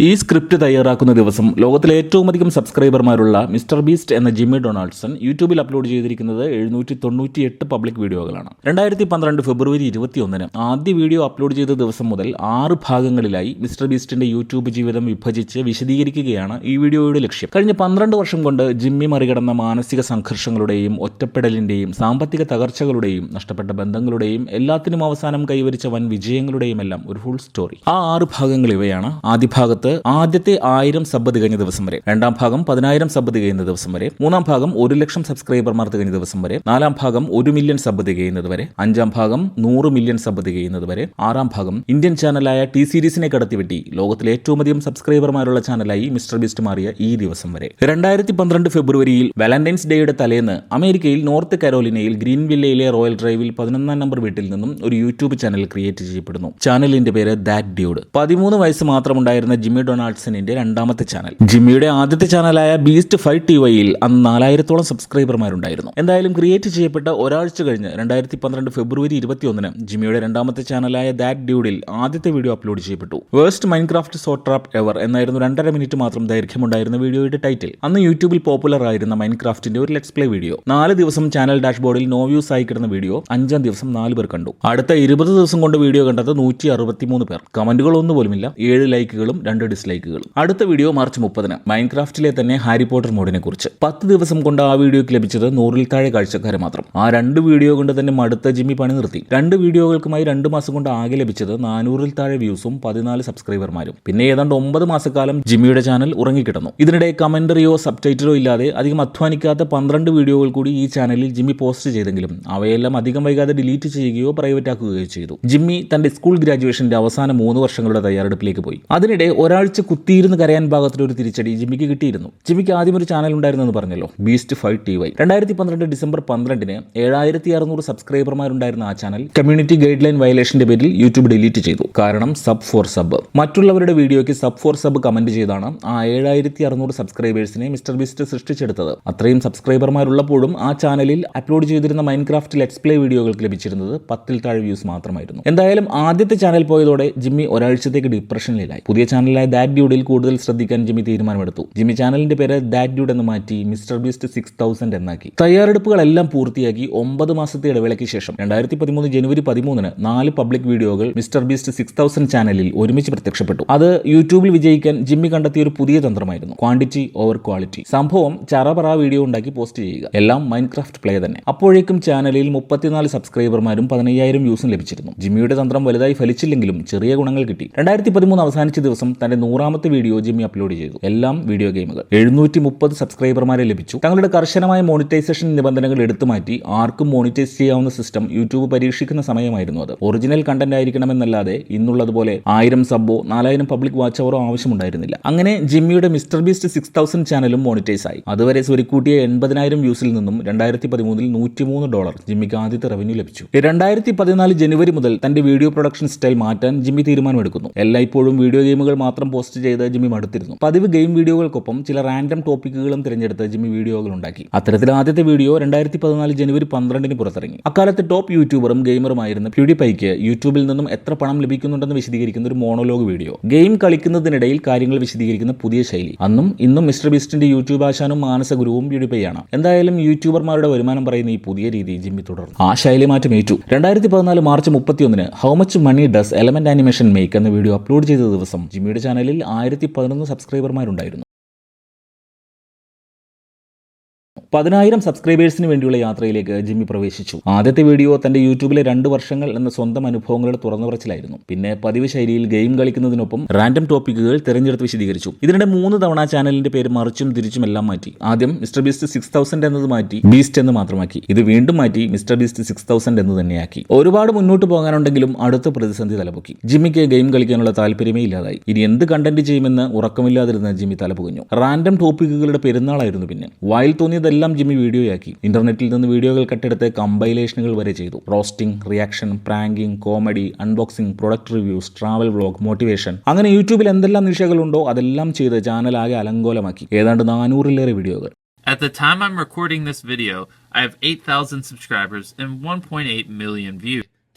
ഈ സ്ക്രിപ്റ്റ് തയ്യാറാക്കുന്ന ദിവസം ലോകത്തിലെ ഏറ്റവും അധികം സബ്സ്ക്രൈബർമാരുള്ള മിസ്റ്റർ ബീസ്റ്റ് എന്ന ജിമ്മി ഡൊണാൾഡ്സൺ യൂട്യൂബിൽ അപ്ലോഡ് ചെയ്തിരിക്കുന്നത് 798 പബ്ലിക് വീഡിയോകളാണ്. 2012 ഫെബ്രുവരി 21 ആദ്യ വീഡിയോ അപ്ലോഡ് ചെയ്ത ദിവസം മുതൽ 6 ഭാഗങ്ങളിലായി മിസ്റ്റർ ബീസ്റ്റിന്റെ യൂട്യൂബ് ജീവിതം വിഭജിച്ച് വിശദീകരിക്കുകയാണ് ഈ വീഡിയോയുടെ ലക്ഷ്യം. കഴിഞ്ഞ 12 വർഷം കൊണ്ട് ജിമ്മി മറികടന്ന മാനസിക സംഘർഷങ്ങളുടെയും ഒറ്റപ്പെടലിന്റെയും സാമ്പത്തിക തകർച്ചകളുടെയും നഷ്ടപ്പെട്ട ബന്ധങ്ങളുടെയും എല്ലാത്തിനും അവസാനം കൈവരിച്ച വൻ വിജയങ്ങളുടെയും എല്ലാം ഒരു ഫുൾ സ്റ്റോറി. ആ 6 ഭാഗങ്ങൾ ഇവയാണ്. ആദ്യ ഭാഗത്ത് ആദ്യത്തെ 1000 സബ്ബ് തികഞ്ഞ ദിവസം വരെ, രണ്ടാം ഭാഗം 10000 സബ്ബ് തികയുന്ന ദിവസം വരെ, മൂന്നാം ഭാഗം 1 ലക്ഷം സബ്സ്ക്രൈബർമാർ തികഞ്ഞ ദിവസം വരെ, നാലാം ഭാഗം 1 മില്യൺ സബ്ബ് തികയുന്നത് വരെ, അഞ്ചാം ഭാഗം 100 മില്യൺ സബ്ബ് തികയുന്നത് വരെ, ആറാം ഭാഗം ഇന്ത്യൻ ചാനലായ ടി സീരീസിനെ കടത്തിവെട്ടി ലോകത്തിലെ ഏറ്റവും അധികം സബ്സ്ക്രൈബർമാരുള്ള ചാനലായി മിസ്റ്റർ ബീസ്റ്റ് മാറിയ ഈ ദിവസം വരെ. 2012 ഫെബ്രുവരിയിൽ വാലന്റൈൻസ് ഡേയുടെ തലേന്ന് അമേരിക്കയിൽ നോർത്ത് കരോലിനയിൽ ഗ്രീൻവില്ലയിലെ റോയൽ ഡ്രൈവിൽ 11 നമ്പർ വീട്ടിൽ നിന്നും ഒരു യൂട്യൂബ് ചാനൽ ക്രിയേറ്റ് ചെയ്യപ്പെടുന്നു. ചാനലിന്റെ പേര് ദാറ്റ് ഡ്യൂഡ്. 13 വയസ്സ് മാത്രമുണ്ടായിരുന്ന ജിമ്മി ഡൊണാൾഡ്സണിന്റെ രണ്ടാമത്തെ ചാനൽ. ജിമ്മിയുടെ ആദ്യത്തെ ചാനലായ ബീസ്റ്റ് 5 TYയിൽ അന്ന് 4000-ഓളം സബ്സ്ക്രൈബർമാരുണ്ടായിരുന്നു. എന്തായാലും ക്രിയേറ്റ് ചെയ്യപ്പെട്ട ഒരാഴ്ച കഴിഞ്ഞ് 2012 ഫെബ്രുവരി 21 ജിമ്മിയുടെ രണ്ടാമത്തെ ചാനലായ ദാറ്റ് ഡ്യൂഡിൽ ആദ്യത്തെ വീഡിയോ അപ്ലോഡ് ചെയ്യപ്പെട്ടു. Worst Minecraft so trap ever എന്നായിരുന്നു 2.5 മിനിറ്റ് മാത്രം ദൈർഘ്യമുണ്ടായിരുന്ന വീഡിയോയുടെ ടൈറ്റിൽ. അന്ന് യൂട്യൂബിൽ പോപ്പുലർ ആയിരുന്ന മൈൻക്രാഫ്റ്റിന്റെ ഒരു ലെറ്റ്സ് പ്ലേ വീഡിയോ. 4 ദിവസം ചാനൽ ഡാഷ്ബോർഡിൽ നോ വ്യൂസ് ആയി കിടന്ന വീഡിയോ 5-ാം ദിവസം 4 പേർ കണ്ടു. അടുത്ത 20 ദിവസം കൊണ്ട് വീഡിയോ കണ്ടത് 163 പേർ. കമന്റുകൾ ഒന്നുപോലുമില്ല. 7 ലൈക്കുകളും 2 ഡിസ്ലൈക്കുകളും. അടുത്ത വീഡിയോ മാർച്ച് 30 മൈൻക്രാഫ്റ്റിലെ തന്നെ ഹാരി പോട്ടർ മോഡിനെ കുറിച്ച്. 10 ദിവസം കൊണ്ട് ആ വീഡിയോയ്ക്ക് ലഭിച്ചത് 100-ൽ താഴെ കാഴ്ചക്കാരെ മാത്രം. ആ 2 വീഡിയോ കൊണ്ട് തന്നെ മടുത്ത ജിമ്മി പണി നിർത്തി. 2 വീഡിയോകൾക്കുമായി 2 മാസം കൊണ്ട് ആകെ ലഭിച്ചത് 400-ൽ താഴെ വ്യൂസും 14 സബ്സ്ക്രൈബർമാരും. പിന്നെ ഏതാണ്ട് 9 മാസക്കാലം ജിമ്മിയുടെ ചാനൽ ഉറങ്ങിക്കിടന്നു. ഇതിനിടെ കമന്ററിയോ സബ് ടൈറ്റിലോ ഇല്ലാതെ അധികം അധ്വാനിക്കാത്ത 12 വീഡിയോകൾ കൂടി ഈ ചാനലിൽ ജിമ്മി പോസ്റ്റ് ചെയ്തെങ്കിലും അവയെല്ലാം അധികം വൈകാതെ ഡിലീറ്റ് ചെയ്യുകയോ പ്രൈവറ്റ് ആക്കുകയോ ചെയ്തു. ജിമ്മി തന്റെ സ്കൂൾ ഗ്രാജുവേഷന്റെ അവസാന 3 വർഷങ്ങളുടെ തയ്യാറെടുപ്പിലേക്ക് പോയി. അതിനിടെ ഒരാഴ്ച കുത്തിയിരുന്ന് കരയാൻ ഭാഗത്തിലൊരു തിരിച്ചടി ജിമ്മിക്ക് കിട്ടിയിരുന്നു. ജിമ്മിക്ക് ആദ്യം ഒരു ചാനൽ ഉണ്ടായിരുന്നെന്ന് പറഞ്ഞല്ലോ, ബീസ്റ്റ് 5 TY. 2012 ഡിസംബർ 12 7600 സബ്സ്ക്രൈബർമാരുണ്ടായിരുന്ന ആ ചാനൽ കമ്മ്യൂണിറ്റി ഗൈഡ് ലൈൻ വയലേഷന്റെ പേരിൽ യൂട്യൂബ് ഡിലീറ്റ് ചെയ്തു. കാരണം സബ് ഫോർ സബ്. മറ്റുള്ളവരുടെ വീഡിയോയ്ക്ക് സബ് ഫോർ സബ് കമന്റ് ചെയ്താണ് ആ 7600 സബ്സ്ക്രൈബേഴ്സിനെ മിസ്റ്റർ ബീസ്റ്റ് സൃഷ്ടിച്ചെടുത്തത്. അത്രയും സബ്സ്ക്രൈബർമാരുള്ളപ്പോഴും ആ ചാനലിൽ അപ്ലോഡ് ചെയ്തിരുന്ന മൈൻക്രാഫ്റ്റ് ലെറ്റ്സ് പ്ലേ വീഡിയോകൾക്ക് ലഭിച്ചിരുന്നത് 10-ൽ താഴെ വ്യൂസ് മാത്രമായിരുന്നു. എന്തായാലും ആദ്യത്തെ ചാനൽ പോയതോടെ ജിമ്മി ഒരാഴ്ചത്തേക്ക് ഡിപ്രഷനിലായി. പുതിയ ചാനലായ ദാറ്റ് ഡ്യൂഡിൽ കൂടുതൽ ശ്രദ്ധിക്കാൻ ജിമ്മി തീരുമാനമെടുത്തു. ജിമ്മി ചാനലിന്റെ പേര് ദാറ്റ് ഡ്യൂഡ് എന്ന് മാറ്റി മിസ്റ്റർ ബീസ്റ്റ് 6000 എന്നാക്കി. തയ്യാറെടുപ്പുകളെല്ലാം പൂർത്തിയാക്കി 9 മാസത്തെ ഇടവേളയ്ക്ക് ശേഷം 2013 ജനുവരി 13 4 പബ്ലിക് വീഡിയോകൾ മിസ്റ്റർ ബീസ്റ്റ് 6000 ചാനലിൽ ഒരുമിച്ച് പ്രത്യക്ഷപ്പെട്ടു. അത് യൂട്യൂബിൽ വിജയിക്കാൻ ജിമ്മി കണ്ടെത്തിയ ഒരു പുതിയ തന്ത്രമായിരുന്നു, ക്വാണ്ടിറ്റി ഓവർ ക്വാളിറ്റി. സംഭവം ചറപറ വീഡിയോ ഉണ്ടാക്കി പോസ്റ്റ് ചെയ്യുക, എല്ലാം മൈൻക്രാഫ്റ്റ് പ്ലേ തന്നെ. അപ്പോഴേക്കും ചാനലിൽ 34 സബ്സ്ക്രൈബർമാരും 15000 വ്യൂസും ലഭിച്ചിരുന്നു. ജിമ്മിയുടെ തന്ത്രം വലുതായി ഫലിച്ചില്ലെങ്കിലും ചെറിയ ഗുണങ്ങൾ കിട്ടി. 2013 അവസാനിച്ച ദിവസം തന്റെ 100ാമത്തെ വീഡിയോ ജിമ്മി അപ്ലോഡ് ചെയ്തു. എല്ലാം വീഡിയോ ഗെയിമുകൾ. 730 സബ്സ്ക്രൈബർമാരെ ലഭിച്ചു. തങ്ങളുടെ കർശനമായ മോണിറ്റൈസേഷൻ നിബന്ധനകൾ എടുത്തു മാറ്റി ആർക്കും മോണിറ്റൈസ് ചെയ്യാവുന്ന സിസ്റ്റം യൂട്യൂബ് പരീക്ഷിക്കുന്ന സമയമായിരുന്നു അത്. ഒറിജിനൽ കണ്ടന്റ് ആയിരിക്കണമെന്നല്ലാതെ ഇന്നുള്ളതുപോലെ 1000 സബ്ബോ 4000 പബ്ലിക് വാച്ച് അവറോ ആവശ്യമുണ്ടായിരുന്നില്ല. അങ്ങനെ ജിമ്മിയുടെ മിസ്റ്റർ ബീസ്റ്റ് 6000 ചാനലും മോണിറ്റൈസ് ആയി. അതുവരെ സ്വരുക്കൂട്ടിയ 80,000 വ്യൂസിൽ നിന്നും 2013 $103 ജിമ്മിക്ക് ആദ്യത്തെ റവന്യൂ ലഭിച്ചു. 2014 ജനുവരി മുതൽ തന്റെ വീഡിയോ പ്രൊഡക്ഷൻ സ്റ്റൈൽ മാറ്റാൻ ജിമ്മി തീരുമാനമെടുക്കുന്നു. എല്ലായ്പ്പോഴും വീഡിയോ ഗെയിമുകൾ മാത്രം പോസ്റ്റ് ചെയ്ത് ജിമ്മി മടുത്തിരുന്നു. പതിവ് ഗെയിം വീഡിയോകൾക്കൊപ്പം ചില റാൻഡം ടോപ്പിക്കുകളും തിരഞ്ഞെടുത്ത് ജിമ്മി വീഡിയോകൾ ഉണ്ടാക്കി. അത്തരത്തിൽ ആദ്യത്തെ വീഡിയോ 2014 ജനുവരി 12 പുറത്തിറങ്ങി. അക്കാലത്ത് ടോപ്പ് യൂട്യൂബറും ഗെയിമറുമായിരുന്ന പ്യൂഡിപൈക്ക് യൂട്യൂബിൽ നിന്നും എത്ര പണം ലഭിക്കുന്നുണ്ടെന്ന് വിശദീകരിക്കുന്ന ഒരു മോണോലോഗ് വീഡിയോ. ഗെയിം കളിക്കുന്നതിനിടയിൽ കാര്യങ്ങൾ വിശദീകരിക്കുന്ന പുതിയ ശൈലി. അന്നും ഇന്നും മിസ്റ്റർ ബീസ്റ്റിന്റെ യൂട്യൂബ് ആശാനും മാനസ ഗുരുവും പ്യൂഡിപൈയാണ്. എന്തായാലും യൂട്യൂബർമാരുടെ വരുമാനം പറയുന്ന ഈ പുതിയ രീതി ജിമ്മി തുടർന്നു. ആ ശൈലി മാറ്റം ഏറ്റു. 2014 March 31 how much money does element animation make എന്ന വീഡിയോ അപ്ലോഡ് ചെയ്ത ദിവസം ജിമ്മിയുടെ ചാനലിൽ 1011 സബ്സ്ക്രൈബർമാരുണ്ടായിരുന്നു. 10,000 സബ്സ്ക്രൈബേഴ്സിന് വേണ്ടിയുള്ള യാത്രയിലേക്ക് ജിമ്മി പ്രവേശിച്ചു. ആദ്യത്തെ വീഡിയോ തന്റെ യൂട്യൂബിലെ 2 വർഷങ്ങൾ എന്ന സ്വന്തം അനുഭവങ്ങളുടെ തുറന്നുപറച്ചിലായിരുന്നു. പിന്നെ പതിവ് ശൈലിയിൽ ഗെയിം കളിക്കുന്നതിനൊപ്പം റാൻഡം ടോപ്പിക്കുകൾ തിരഞ്ഞെടുത്ത് വിശദീകരിച്ചു. ഇതിനിടെ 3 തവണ ചാനലിന്റെ പേര് മറിച്ചും തിരിച്ചും എല്ലാം മാറ്റി. ആദ്യം മിസ്റ്റർ ബീസ്റ്റ് 6000 എന്നത് മാറ്റി ബീസ്റ്റ് എന്ന് മാത്രമാക്കി. ഇത് വീണ്ടും മാറ്റി മിസ്റ്റർ ബീസ്റ്റ് 6000 എന്ന് തന്നെയാക്കി. ഒരുപാട് മുന്നോട്ട് പോകാനുണ്ടെങ്കിലും അടുത്ത പ്രതിസന്ധി തലപൊക്കി. ജിമ്മിക്ക് ഗെയിം കളിക്കാനുള്ള താല്പര്യമേ ഇല്ലാതായി. ഇനി എന്ത് കണ്ടന്റ് ചെയ്യുമെന്ന് ഉറക്കമില്ലാതിരുന്ന ജിമ്മി തലപുകഞ്ഞു. റാൻഡം ടോപ്പിക്കുകളുടെ പെരുന്നാളായിരുന്നു. പിന്നെ വായിൽ തോന്നിയതെല്ലാം ജിമ്മി വീഡിയോയാക്കി. ഇന്റർനെറ്റിൽ നിന്ന് വീഡിയോകൾ കട്ടെടുത്ത് കമ്പൈലേഷനുകൾ വരെ ചെയ്തു. Roasting, reaction, pranking, comedy, unboxing, product reviews, travel vlog, motivation, അങ്ങനെ യൂട്യൂബിൽ എന്തെല്ലാം നിശകളുണ്ടോ അതെല്ലാം ചെയ്ത് ചാനൽ ആകെ അലങ്കോലമാക്കി. ഏതാണ്ട് 400-ലേറെ വീഡിയോകൾ. At the time I'm recording this video, I have 8,000 subscribers and 1.8 million views.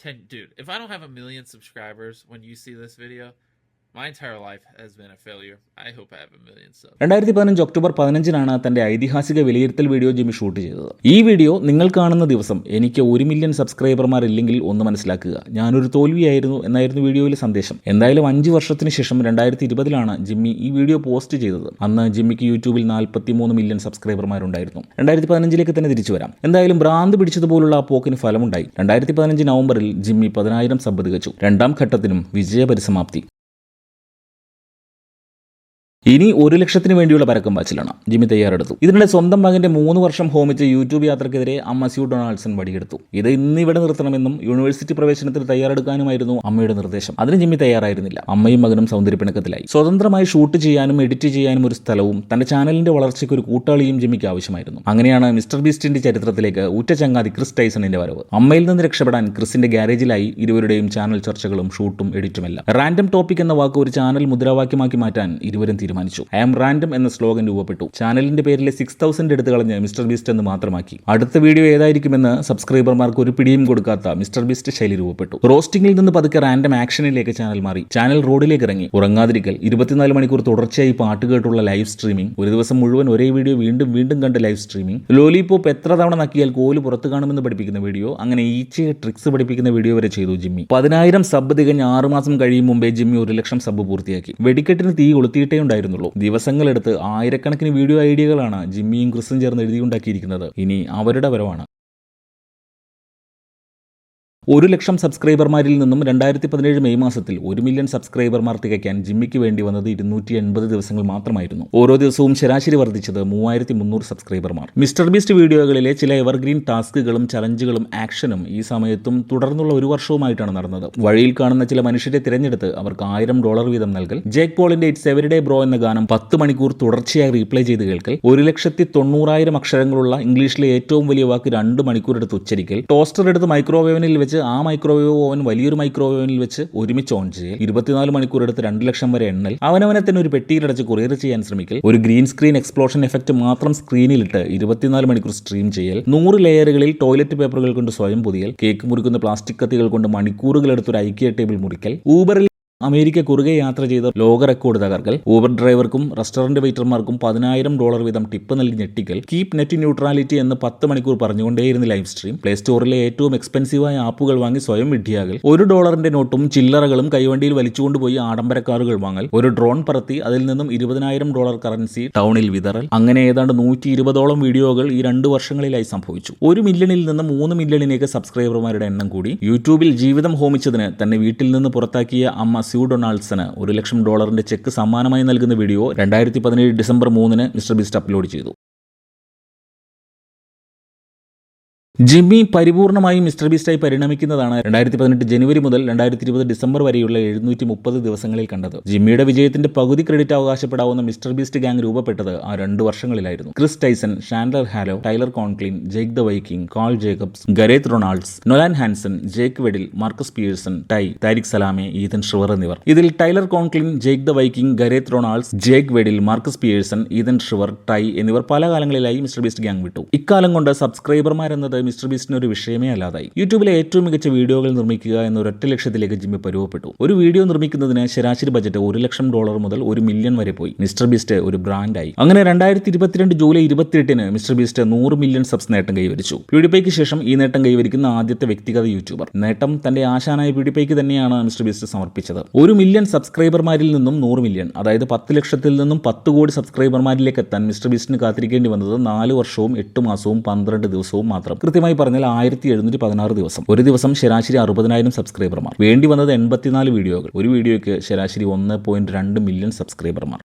Dude, if I don't have 1 million subscribers when you see this video, My entire life has been a failure. I hope I have a million subs. 2015 October 15-നാണ് തന്റെ ഐതിഹാസിക വിലയിരുത്തൽ video Jimmy shoot ചെയ്തത്. ഈ video നിങ്ങൾ കാണുന്ന ദിവസം എനിക്ക് 1 million സബ്സ്ക്രൈബർമാർ ഇല്ലെങ്കിൽ ഒന്ന് മനസ്സിലാക്കുക, ഞാനൊരു തോൽവിയായിരുന്നു എന്നായിരുന്നു വീഡിയോയിലെ സന്ദേശം. എന്തായാലും 5 വർഷത്തിന് ശേഷം 2020-ലാണ് ജിമ്മി ഈ വീഡിയോ പോസ്റ്റ് ചെയ്തത്. അന്ന് ജിമ്മിക്ക് യൂട്യൂബിൽ 43 മില്യൺ സബ്സ്ക്രൈബർമാരുണ്ടായിരുന്നു. 2015-ലേക്ക് തന്നെ തിരിച്ചു വരാം. എന്തായാലും ഭ്രാന്ത് പിടിച്ചതുപോലുള്ള ആ പോക്കിന് ഫലമുണ്ടായി. 2015 നവംബറിൽ ജിമ്മി 10,000 സബ് തികച്ചു. രണ്ടാം ഘട്ടത്തിനും വിജയപരിസമാപ്തി. ഇനി 1 ലക്ഷത്തിന് വേണ്ടിയുള്ള പരക്കം പാച്ചിലാണ് ജിമ്മി തയ്യാറെടുത്തു. ഇതിനിടെ സ്വന്തം മകന്റെ 3 വർഷം ഹോമിച്ച യൂട്യൂബ് യാത്രക്കെതിരെ അമ്മ സ്യൂ ഡൊണാൾഡ്സൺ വടിയെടുത്തു. ഇത് ഇന്നിവിടെ നിർത്തണമെന്നും യൂണിവേഴ്സിറ്റി പ്രവേശനത്തിന് തയ്യാറെടുക്കാനുമായിരുന്നു അമ്മയുടെ നിർദ്ദേശം. അതിന് ജിമ്മി തയ്യാറായിരുന്നില്ല. അമ്മയും മകനും സൗന്ദര്യപ്പിണക്കത്തിലായി. സ്വതന്ത്രമായി ഷൂട്ട് ചെയ്യാനും എഡിറ്റ് ചെയ്യാനും ഒരു സ്ഥലവും തന്റെ ചാനലിന്റെ വളർച്ചയ്ക്ക് ഒരു കൂട്ടാളിയും ജിമ്മിക്ക് ആവശ്യമായിരുന്നു. അങ്ങനെയാണ് മിസ്റ്റർ ബീസ്റ്റിന്റെ ചരിത്രത്തിലേക്ക് ഉറ്റ ചങ്ങാതി ക്രിസ് ടൈസണിന്റെ വരവ്. അമ്മയിൽ നിന്ന് രക്ഷപ്പെടാൻ ക്രിസിന്റെ ഗാരേജിലായി ഇരുവരുടെയും ചാനൽ ചർച്ചകളും ഷൂട്ടും എഡിറ്റുമെല്ലാം. റാൻഡം ടോപ്പിക് എന്ന വാക്ക് ഒരു ചാനൽ മുദ്രാവാക്യമാക്കി മാറ്റാൻ ഇരുവരും തീരുമാനിച്ചു. ഐ ആം റാൻഡം എന്ന സ്ലോഗൻ രൂപപ്പെട്ടു. ചാനലിന്റെ പേരിലെ 6000 എടുത്തു കളഞ്ഞ് മിസ്റ്റർ ബീസ്റ്റ് എന്ന് മാത്രമാക്കി. അടുത്ത വീഡിയോ ഏതായിരിക്കുമെന്ന് സബ്സ്ക്രൈബർമാർക്ക് ഒരു പിടിയും കൊടുക്കാത്ത മിസ്റ്റർ ബീസ്റ്റ് ശൈലി രൂപപ്പെട്ടു. റോസ്റ്റിംഗിൽ നിന്ന് പതുക്കെ റാൻഡം ആക്ഷനിലേക്ക് ചാനൽ മാറി. ചാനൽ റോഡിലേക്ക് ഇറങ്ങി. ഉറങ്ങാതിരിക്കൽ, 24 മണിക്കൂർ തുടർച്ചയായി പാട്ട് കേട്ടുള്ള ലൈവ് സ്ട്രീമിംഗ്, ഒരു ദിവസം മുഴുവൻ ഒരേ വീഡിയോ വീണ്ടും വീണ്ടും കണ്ട് ലൈവ് സ്ട്രീമിംഗ്, ലോലിപോപ്പ് എത്ര തവണ നക്കിയാൽ കോല് പുറത്തു കാണുമെന്ന് പഠിപ്പിക്കുന്ന വീഡിയോ, അങ്ങനെ ഈച്ചയെ ട്രിക്സ് പഠിപ്പിക്കുന്ന വീഡിയോ വരെ ചെയ്തു ജിമ്മി. 10,000 സബ് തികഞ്ഞ് 6 മാസം കഴിയും മുമ്പേ ജിമ്മി 1 ലക്ഷം സബ് പൂർത്തിയാക്കി. വെടിക്കെട്ടിന് തീ കൊളുത്തിയിട്ടേ ഉണ്ടായിരുന്നുള്ളൂ. ദിവസങ്ങളെടുത്ത് ആയിരക്കണക്കിന് വീഡിയോ ഐഡിയകളാണ് ജിമ്മിയും ക്രിസും ചേർന്ന് എഴുതിയുണ്ടാക്കിയിരിക്കുന്നത്. ഇനി അവരുടെ വരവാണ്. 1 ലക്ഷം സബ്സ്ക്രൈബർമാരിൽ നിന്നും 2017 മെയ് മാസത്തിൽ 1 മില്യൺ സബ്സ്ക്രൈബർമാർ തികയ്ക്കാൻ ജിമ്മിക്ക് വേണ്ടി വന്നത് 280 ദിവസങ്ങൾ മാത്രമായിരുന്നു. ഓരോ ദിവസവും ശരാശരി വർദ്ധിച്ചത് 3300 സബ്സ്ക്രൈബർമാർ. മിസ്റ്റർ ബീസ്റ്റ് വീഡിയോകളിലെ ചില എവർഗ്രീൻ ടാസ്കുകളും ചലഞ്ചുകളും ആക്ഷനും ഈ സമയത്തും തുടർന്നുള്ള 1 വർഷവുമായിട്ടാണ് നടന്നത്. വഴിയിൽ കാണുന്ന ചില മനുഷ്യരെ തിരഞ്ഞെടുത്ത് അവർക്ക് $1000 വീതം നൽകൽ, ജേക്ക് പോളിന്റെ ഇറ്റ്സ് എവരിഡേ ബ്രോ എന്ന ഗാനം 10 മണിക്കൂർ തുടർച്ചയായി റീപ്ലേ ചെയ്ത് കേൾക്കൽ, 1,90,000 അക്ഷരങ്ങളുള്ള ഇംഗ്ലീഷിലെ ഏറ്റവും വലിയ വാക്ക് 2 മണിക്കൂർ എടുത്ത് ഉച്ചരിക്കൽ, ടോസ്റ്റർ എടുത്ത് മൈക്രോവേവനിൽ വെച്ച് ആ മൈക്രോവേവ് ഓവൻ വലിയൊരു മൈക്രോവേവനിൽ വെച്ച് ഒരുമിച്ച് ഓൺ ചെയ്യൽ, 24 മണിക്കൂർ എടുത്ത് 2 ലക്ഷം വരെ എണ്ണൽ, അവനവനെ തന്നെ ഒരു പെട്ടിയിലടച്ച് കൊറിയർ ചെയ്യാൻ ശ്രമിക്കൽ, ഒരു ഗ്രീൻ സ്ക്രീൻ എക്സ്പ്ലോഷൻ എഫക്റ്റ് മാത്രം സ്ക്രീനിലിട്ട് 24 മണിക്കൂർ സ്ട്രീം ചെയ്യൽ, 100 ലെയറുകളിൽ ടോയ്ലറ്റ് പേപ്പറുകൾ കൊണ്ട് സ്വയം പൊതിയൽ, കേക്ക് മുറിക്കുന്ന പ്ലാസ്റ്റിക് കത്തികൾ കൊണ്ട് മണിക്കൂറുകൾ എടുത്തൊരു ഐക്യ ടേബിൾ മുറിക്കൽ, ഊബറിൽ അമേരിക്ക കുറുകെ യാത്ര ചെയ്ത ലോക റെക്കോർഡ് തകർക്കൽ, ഊബർ ഡ്രൈവർക്കും റെസ്റ്റോറന്റ് വെയിറ്റർമാർക്കും $10,000 വീതം ടിപ്പ് നൽകി ഞെട്ടിക്കൽ, കീപ് നെറ്റ് ന്യൂട്രാലിറ്റി എന്ന് 10 മണിക്കൂർ പറഞ്ഞുകൊണ്ടേയിരുന്ന ലൈവ് സ്ട്രീം, പ്ലേ സ്റ്റോറിലെ ഏറ്റവും എക്സ്പെൻസീവായ ആപ്പുകൾ വാങ്ങി സ്വയം വിഡ്ഢിയാകൽ, $1 നോട്ടും ചില്ലറകളും കൈവണ്ടിയിൽ വലിച്ചുകൊണ്ടുപോയി ആഡംബര കാറുകൾ വാങ്ങൽ, ഒരു ഡ്രോൺ പറത്തി അതിൽ നിന്നും $20,000 കറൻസി ടൗണിൽ വിതറൽ, അങ്ങനെ ഏതാണ്ട് 120ഓളം വീഡിയോകൾ ഈ 2 വർഷങ്ങളിലായി സംഭവിച്ചു. 1 മില്യണിൽ നിന്ന് 3 മില്യണിലേക്ക് സബ്സ്ക്രൈബർമാരുടെ എണ്ണം കൂടി. യൂട്യൂബിൽ ജീവിതം ഹോമിച്ചതിന് തന്നെ വീട്ടിൽ നിന്ന് പുറത്താക്കിയ അമ്മ സ്യൂ ഡൊണാൾഡ്സന് $1 ലക്ഷം ചെക്ക് സമ്മാനമായി നൽകുന്ന വീഡിയോ 2017 ഡിസംബർ 3-ന് മിസ്റ്റർ ബീസ്റ്റ് അപ്ലോഡ് ചെയ്തു. ജിമ്മി പരിപൂർണമായി മിസ്റ്റർ ബീസ്റ്റായി പരിണമിക്കുന്നതാണ് 2018 ജനുവരി മുതൽ 2020 ഡിസംബർ വരെയുള്ള 730 ദിവസങ്ങളിൽ കണ്ടത്. ജിമ്മിയുടെ വിജയത്തിന്റെ പകുതി ക്രെഡിറ്റ് അവകാശപ്പെടാവുന്ന മിസ്റ്റർ ബീസ്റ്റ് ഗാങ് രൂപപ്പെട്ടത് ആ 2 വർഷങ്ങളിലായിരുന്നു. Chris Tyson, Chandler Hallow, Tyler Conklin, Jake the Viking, Karl Jacobs, Gareth Ronalds, Nolan Hansen, Jake Weddle, Marcus Pierson, Tareq Salameh, Ethan Shriver എന്നിവർ. ഇതിൽ Tyler Conklin, Jake the Viking, Gareth Ronalds, Jake Weddle, Marcus Pierson, Ethan Shriver, എന്നിവർ പല കാലങ്ങളിലായി mister Beast gang വിട്ടു. ഇക്കാലം കൊണ്ട് സബ്സ്ക്രൈബർമാരെന്നത് mister ബീസ്റ്റിന് ഒരു വിഷയമേ അല്ലാതായി. യൂട്യൂബിലെ ഏറ്റവും മികച്ച വീഡിയോകൾ നിർമ്മിക്കുക എന്ന ഒരൊറ്റ ലക്ഷ്യത്തിലേക്ക് ജിമ്മി പരുവപ്പെട്ടു. ഒരു വീഡിയോ നിർമ്മിക്കുന്നതിന് ശരാശരി ബജറ്റ് $1 ലക്ഷം മുതൽ 1 മില്യൺ വരെ പോയി. മിസ്റ്റർ ബീസ്റ്റ് ഒരു ബ്രാൻഡായി. അങ്ങനെ 2022 ജൂലൈ 28-ന് മിസ്റ്റർ ബീസ്റ്റ് 100 മില്യൺ സബ്സ് നേട്ടം കൈവരിച്ചു. പ്യൂഡിഫൈക്ക് ശേഷം ഈ നേട്ടം കൈവരിക്കുന്ന ആദ്യത്തെ വ്യക്തിഗത യൂട്യൂബർ. നേട്ടം തന്റെ ആശാനായ പ്യൂഡിഫൈക്ക് തന്നെയാണ് മിസ്റ്റർ ബീസ്റ്റ് സമർപ്പിച്ചത്. 1 മില്യൺ സബ്സ്ക്രൈബർമാരിൽ നിന്നും 100 മില്യൺ, അതായത് 10 ലക്ഷത്തിൽ നിന്നും 10 കോടി സബ്സ്ക്രൈബർമാരിലേക്ക് എത്താൻ മിസ്റ്റർ ബീസ്റ്റിന് കാത്തിരിക്കേണ്ടി വന്നത് 4 വർഷവും 8 മാസവും 12 ദിവസവും മാത്രം. കൃത്യമായി പറഞ്ഞാൽ 1716 ദിവസം. ഒരു ദിവസം ശരാശരി 60,000 സബ്സ്ക്രൈബർമാർ. വേണ്ടി വന്നത് 84 വീഡിയോകൾ. ഒരു വീഡിയോയ്ക്ക് ശരാശരി 1.2 മില്യൺ സബ്സ്ക്രൈബർമാർ.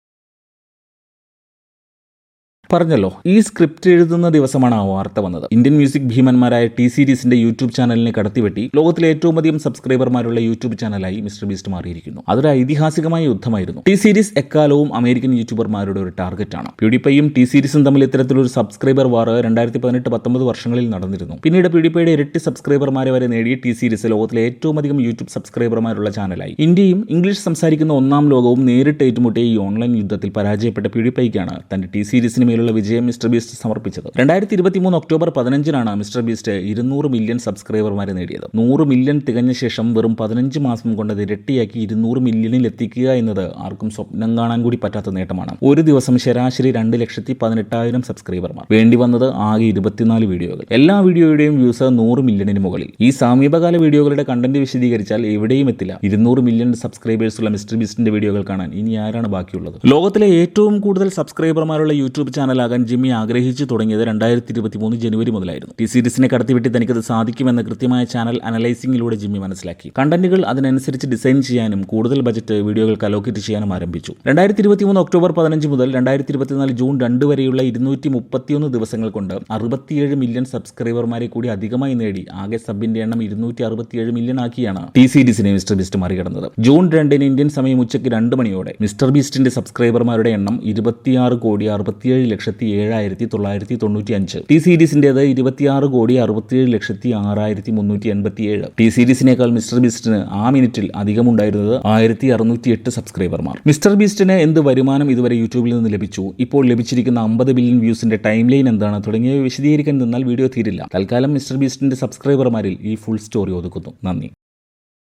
പറഞ്ഞല്ലോ, ഈ സ്ക്രിപ്റ്റ് എഴുതുന്ന ദിവസമാണ് ആ വാർത്ത വന്നത്. ഇന്ത്യൻ മ്യൂസിക് ഭീമന്മാരായ ടി സീരീസിന്റെ യൂട്യൂബ് ചാനലിനെ കടത്തിവെട്ടി ലോകത്തിലെ ഏറ്റവും അധികം സബ്സ്ക്രൈബർമാരുള്ള യൂട്യൂബ് ചാനലായി മിസ്റ്റർ ബീസ്റ്റ് മാറിയിരിക്കുന്നു. അതൊരു ഐതിഹാസികമായ യുദ്ധമായിരുന്നു. ടി സീരീസ് എക്കാലവും അമേരിക്കൻ യൂട്യൂബർമാരുടെ ഒരു ടാർഗറ്റാണ്. പ്യൂഡിഫൈയും ടി സീരീസും തമ്മിൽ ഇത്തരത്തിലൊരു സബ്സ്ക്രൈബർ വാർ 2018-19 വർഷങ്ങളിൽ നടന്നിരുന്നു. പിന്നീട് പ്യൂഡിഫൈയുടെ ഇരട്ടി സബ്സ്ക്രൈബർമാരെ വരെ നേടിയ ടി സീരീസ് ലോകത്തിലെ ഏറ്റവും അധികം യൂട്യൂബ് സബ്സ്ക്രൈബർമാരുള്ള ചാനലായി. ഇന്ത്യയും ഇംഗ്ലീഷ് സംസാരിക്കുന്ന 1-ാം ലോകവും നേരിട്ട് ഏറ്റുമുട്ടിയ ഈ ഓൺലൈൻ യുദ്ധത്തിൽ പരാജയപ്പെട്ട പ്യൂഡിഫൈക്കാണ് തന്റെ ടി സീരീസിന് മേലുള്ള വിജയം മിസ്റ്റർ ബീസ്റ്റ് സമർപ്പിച്ചത്. 2023 ഒക്ടോബർ 15-നാണ് മിസ്റ്റർ ബീസ്റ്റ് 200 മില്യൺ സബ്സ്ക്രൈബർമാരെ നേടിയത്. 100 മില്യൺ തികഞ്ഞ ശേഷം വെറും 15 മാസം കൊണ്ട് അത് ഇരട്ടിയാക്കി 200 മില്യണിൽ എത്തിക്കുക എന്നത് ആർക്കും സ്വപ്നം കാണാൻ കൂടി പറ്റാത്ത നേട്ടമാണ്. ഒരു ദിവസം ശരാശരി 2,18,000 സബ്സ്ക്രൈബർമാർ. വേണ്ടി വന്നത് ആകെ 24 വീഡിയോകൾ. എല്ലാ വീഡിയോയുടെയും വ്യൂസ് 100 മില്യണിന് മുകളിൽ. ഈ സമീപകാല വീഡിയോകളുടെ കണ്ടന്റ് വിശദീകരിച്ചാൽ എവിടെയും എത്തില്ല. 200 മില്യൺ സബ്സ്ക്രൈബേഴ്സുള്ള മിസ്റ്റർ ബീസ്റ്റിന്റെ വീഡിയോകൾ കാണാൻ ഇനി ആരാണ് ബാക്കിയുള്ളത്? ലോകത്തിലെ ഏറ്റവും കൂടുതൽ സബ്സ്ക്രൈബർമാരുള്ള യൂട്യൂബ് ചാനലാകാൻ ജിമ്മി ആഗ്രഹിച്ചു തുടങ്ങിയത് 2023 ജനുവരി മുതലായിരുന്നു. ടി സീരീസിനെ കടത്തിവിട്ടി തനിക്കത് സാധിക്കുമെന്ന് കൃത്യമായ ചാനൽ അനലൈസിംഗിലൂടെ ജിമ്മി മനസ്സിലാക്കി. കണ്ടന്റുകൾ അതിനനുസരിച്ച് ഡിസൈൻ ചെയ്യാനും കൂടുതൽ ബജറ്റ് വീഡിയോകൾക്ക് അലോക്കേറ്റ് ചെയ്യാനും ആരംഭിച്ചു. 2023 ഒക്ടോബർ 15 മുതൽ 2024 ജൂൺ 2 വരെയുള്ള 231 ദിവസങ്ങൾ കൊണ്ട് 67 മില്യൺ സബ്സ്ക്രൈബർമാരെ കൂടി അധികമായി നേടി ആകെ സബിന്റെ എണ്ണം 267 മില്യൺ ആക്കിയാണ് ടി സീരീസിനെ മിസ്റ്റർ ബീസ്റ്റ് മറികടന്നത്. ജൂൺ 2 ഇന്ത്യൻ സമയം ഉച്ചയ്ക്ക് 2 മണിയോടെ മിസ്റ്റർ ബീസ്റ്റിന്റെ സബ്സ്ക്രൈബർമാരുടെ എണ്ണം 26,67,995. ടി സീരീസിന്റേത് 26,67,6,387. ടി സീരീസിനേക്കാൾ മിസ്റ്റർ ബീസ്റ്റിന് ആ മിനിറ്റിൽ അധികമുണ്ടായിരുന്നത് 1,608 സബ്സ്ക്രൈബർമാർ. മിസ്റ്റർ ബീസ്റ്റിന് എന്ത് വരുമാനം ഇതുവരെ യൂട്യൂബിൽ നിന്ന് ലഭിച്ചു, ഇപ്പോൾ ലഭിച്ചിരിക്കുന്ന 50 ബില്യൺ വ്യൂസിന്റെ ടൈം ലൈൻ എന്താണ് തുടങ്ങിയവ വിശദീകരിക്കാൻ നിന്നാൽ വീഡിയോ തീരില്ല. തൽക്കാലം മിസ്റ്റർ ബീസ്റ്റിന്റെ സബ്സ്ക്രൈബർമാരിൽ ഈ ഫുൾ സ്റ്റോറി ഒതുക്കുന്നു. നന്ദി.